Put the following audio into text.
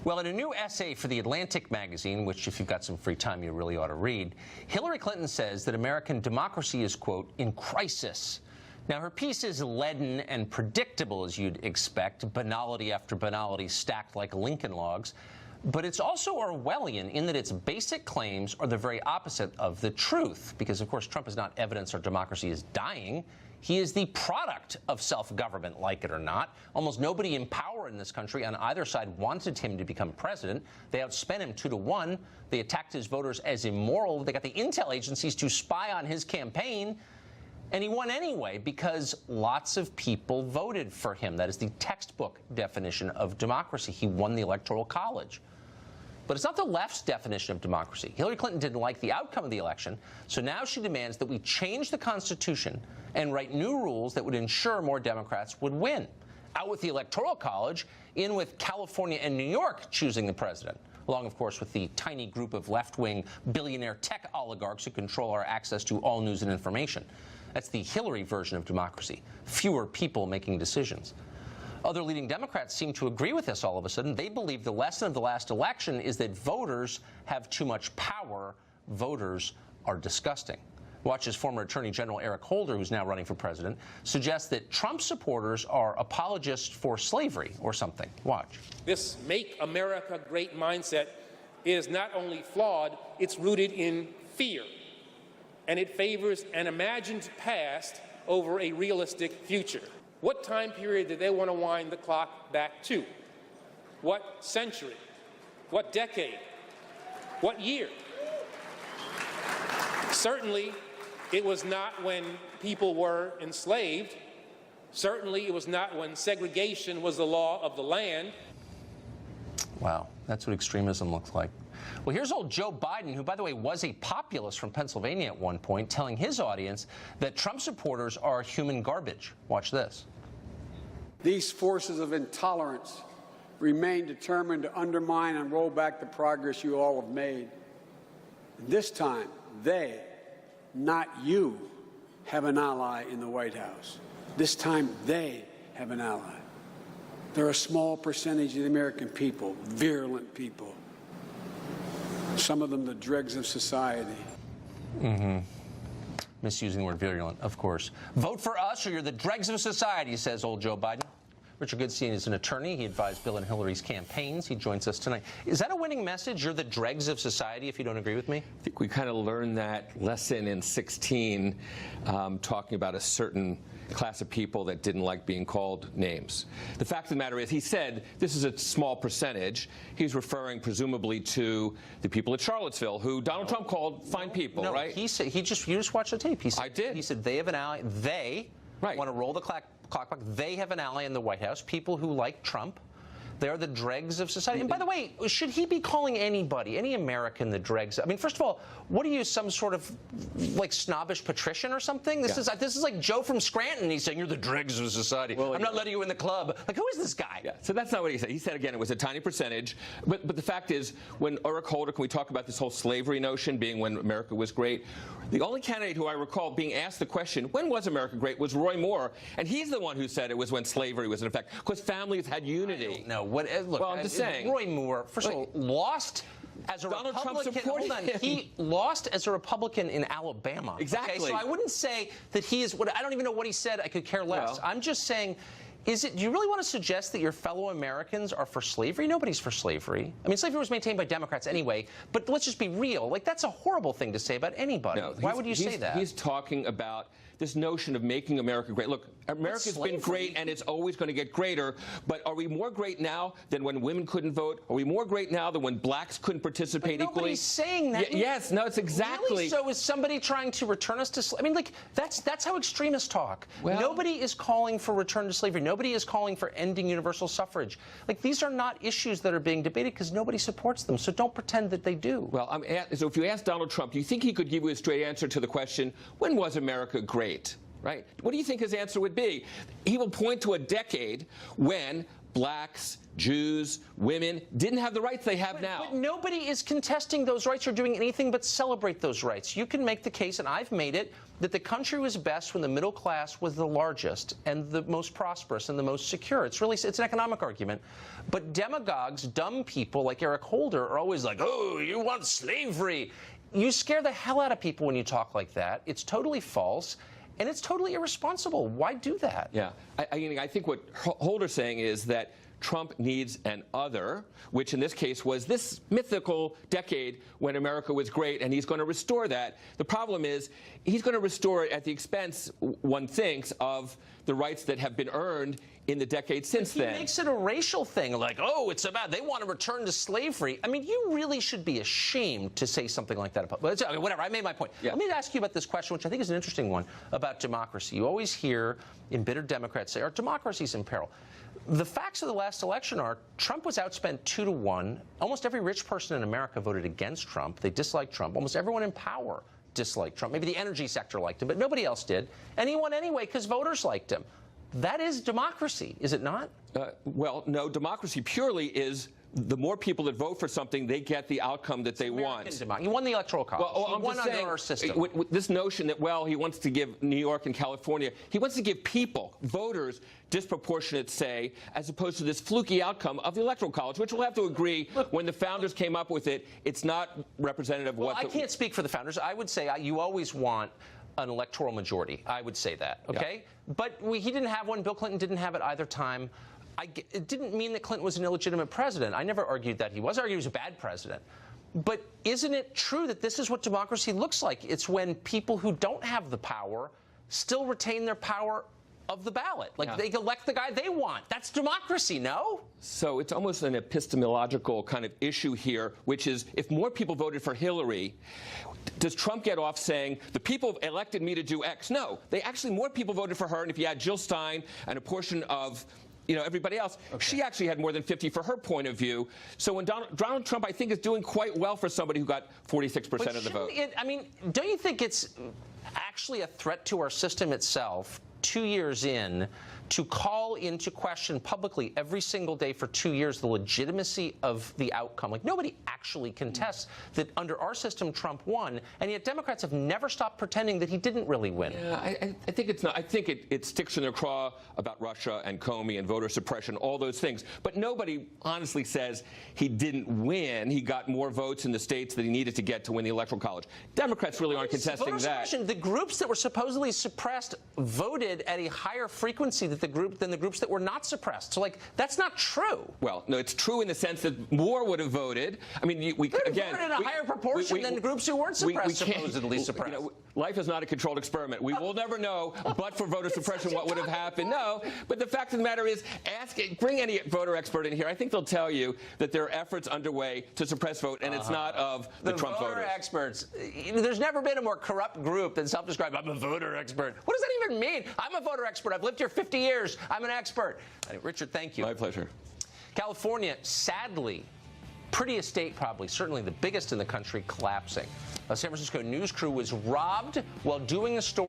Well, in a new essay for The Atlantic magazine, which if you've got some free time you really ought to read, Hillary Clinton says that American democracy is, quote, in crisis. Now, her piece is leaden and predictable, as you'd expect, banality after banality stacked like Lincoln logs. But it's also Orwellian in that its basic claims are the very opposite of the truth. Because, of course, Trump is not evidence our democracy is dying. He is the product of self-government, like it or not. Almost nobody in power in this country on either side wanted him to become president. They outspent him 2-1. They attacked his voters as immoral. They got the intel agencies to spy on his campaign. And he won anyway because lots of people voted for him. That is the textbook definition of democracy. He won the Electoral College. But it's not the left's definition of democracy. Hillary Clinton didn't like the outcome of the election, so now she demands that we change the Constitution and write new rules that would ensure more Democrats would win. Out with the Electoral College, in with California and New York choosing the president, along, of course, with the tiny group of left-wing billionaire tech oligarchs who control our access to all news and information. That's the Hillary version of democracy. Fewer people making decisions. Other leading Democrats seem to agree with this all of a sudden. They believe the lesson of the last election is that voters have too much power. Voters are disgusting. Watch as former Attorney General Eric Holder, who's now running for president, suggests that Trump supporters are apologists for slavery or something. Watch. This Make America Great mindset is not only flawed, it's rooted in fear. And it favors an imagined past over a realistic future. What time period do they want to wind the clock back to? What century? What decade? What year? Certainly, it was not when people were enslaved. Certainly, it was not when segregation was the law of the land. Wow, that's what extremism looks like. Well, here's old Joe Biden, who, by the way, was a populist from Pennsylvania at one point, telling his audience that Trump supporters are human garbage. Watch this. These forces of intolerance remain determined to undermine and roll back the progress you all have made. This time, they, not you, have an ally in the White House. This time, they have an ally. They're a small percentage of the American people, virulent people. Some of them the dregs of society. Misusing the word virulent, of course. Vote for us or you're the dregs of society, says old Joe Biden. Richard Goodstein is an attorney. He advised Bill and Hillary's campaigns. He joins us tonight. Is that a winning message? You're the dregs of society if you don't agree with me? I think we kind of learned that lesson in 16, talking about a certain class of people that didn't like being called names. The fact of the matter is, he said this is a small percentage. He's referring presumably to the people at Charlottesville, who Donald Trump called fine people, right? He said, you just watched the tape. He said, I did. He said they have an ally. They want to roll the clock back. They have an ally in the White House, people who like Trump. They're the dregs of society. And by the way, should he be calling anybody, any American, the dregs? I mean, first of all, what are you, some sort of like snobbish patrician or something? This is like Joe from Scranton. He's saying you're the dregs of society. Well, I'm not letting you in the club. Like, who is this guy? Yeah, so that's not what he said. He said, again, it was a tiny percentage. But the fact is, when Eric Holder, can we talk about this whole slavery notion being when America was great? The only candidate who I recall being asked the question, when was America great, was Roy Moore. And he's the one who said it was when slavery was in effect, because families had unity. No, look, well, I'm just saying. Roy Moore, first of all, lost as a Donald Republican. Trump supported him. He lost as a Republican in Alabama. Exactly. Okay, so I wouldn't say that he is. I don't even know what he said. I could care less. Well, I'm just saying. Do you really want to suggest that your fellow Americans are for slavery? Nobody's for slavery. I mean, slavery was maintained by Democrats anyway, but let's just be real. Like, that's a horrible thing to say about anybody. No, why would you say that? He's talking about this notion of making America great. Look, America's been great, and it's always going to get greater, but are we more great now than when women couldn't vote? Are we more great now than when blacks couldn't participate equally? Nobody's saying that. Yes, no, it's exactly. Really? So is somebody trying to return us to slavery? I mean, like, that's how extremists talk. Well, nobody is calling for return to slavery. Nobody is calling for ending universal suffrage. Like, these are not issues that are being debated because nobody supports them, so don't pretend that they do. Well, so if you ask Donald Trump, do you think he could give you a straight answer to the question, when was America great? Right? What do you think his answer would be? He will point to a decade when blacks, Jews, women didn't have the rights they have now. But nobody is contesting those rights or doing anything but celebrate those rights. You can make the case, and I've made it, that the country was best when the middle class was the largest and the most prosperous and the most secure. It's an economic argument. But demagogues, dumb people like Eric Holder are always like, oh, you want slavery. You scare the hell out of people when you talk like that. It's totally false. And it's totally irresponsible. Why do that? Yeah. I think what Holder's saying is that Trump needs an other, which in this case was this mythical decade when America was great, and he's going to restore that. The problem is he's going to restore it at the expense, one thinks, of the rights that have been earned in the decades since then. He makes it a racial thing, like, oh, it's about, they want to return to slavery. I mean, you really should be ashamed to say something like that. But whatever, I made my point. Yeah. Let me ask you about this question, which I think is an interesting one, about democracy. You always hear embittered Democrats say, our democracy's in peril. The facts of the last election are Trump was outspent 2-1. Almost every rich person in America voted against Trump. They disliked Trump. Almost everyone in power disliked Trump. Maybe the energy sector liked him, but nobody else did. And he won anyway because voters liked him. That is democracy, is it not? Well, no, democracy purely is the more people that vote for something, they get the outcome that they want. You won the Electoral College. Well, you won under our system. With this notion that, well, he wants to give New York and California, he wants to give people, voters, disproportionate say, as opposed to this fluky outcome of the Electoral College, which we'll have to agree, when the founders came up with it, it's not representative of what... I can't speak for the founders. I would say you always want an electoral majority. I would say that, okay? Yeah. But he didn't have one. Bill Clinton didn't have it either time. It didn't mean that Clinton was an illegitimate president. I never argued that he was. I argued he was a bad president. But isn't it true that this is what democracy looks like? It's when people who don't have the power still retain their power of the ballot. Like, they elect the guy they want. That's democracy, no? So it's almost an epistemological kind of issue here, which is if more people voted for Hillary, does Trump get off saying, the people elected me to do X? No. More people voted for her, and if you add Jill Stein and a portion of everybody else, she actually had more than 50 for her point of view. So when Donald Trump, I think, is doing quite well for somebody who got 46% of the vote. Don't you think it's actually a threat to our system itself, 2 years in, to call into question publicly every single day for 2 years the legitimacy of the outcome? Like, nobody actually contests that under our system Trump won, and yet Democrats have never stopped pretending that he didn't really win. Yeah, I think it's not. I think it sticks in their craw about Russia and Comey and voter suppression, all those things. But nobody honestly says he didn't win. He got more votes in the states that he needed to get to win the Electoral College. Democrats really aren't contesting that. The groups that were supposedly suppressed voted at a higher frequency than the groups that were not suppressed. So, like, that's not true. Well, no, it's true in the sense that more would have voted. I mean, we voted in a higher proportion than the groups who weren't suppressed, supposedly suppressed. Life is not a controlled experiment. We will never know, but for voter suppression, what would have happened. No, but the fact of the matter is, bring any voter expert in here. I think they'll tell you that there are efforts underway to suppress vote, and it's not of the Trump voters. Voter experts. There's never been a more corrupt group than self-described. I'm a voter expert. What does that even mean? I'm a voter expert. I've lived here 50 years. I'm an expert. Richard, thank you. My pleasure. California, sadly, prettiest state probably, certainly the biggest in the country, collapsing. A San Francisco news crew was robbed while doing a story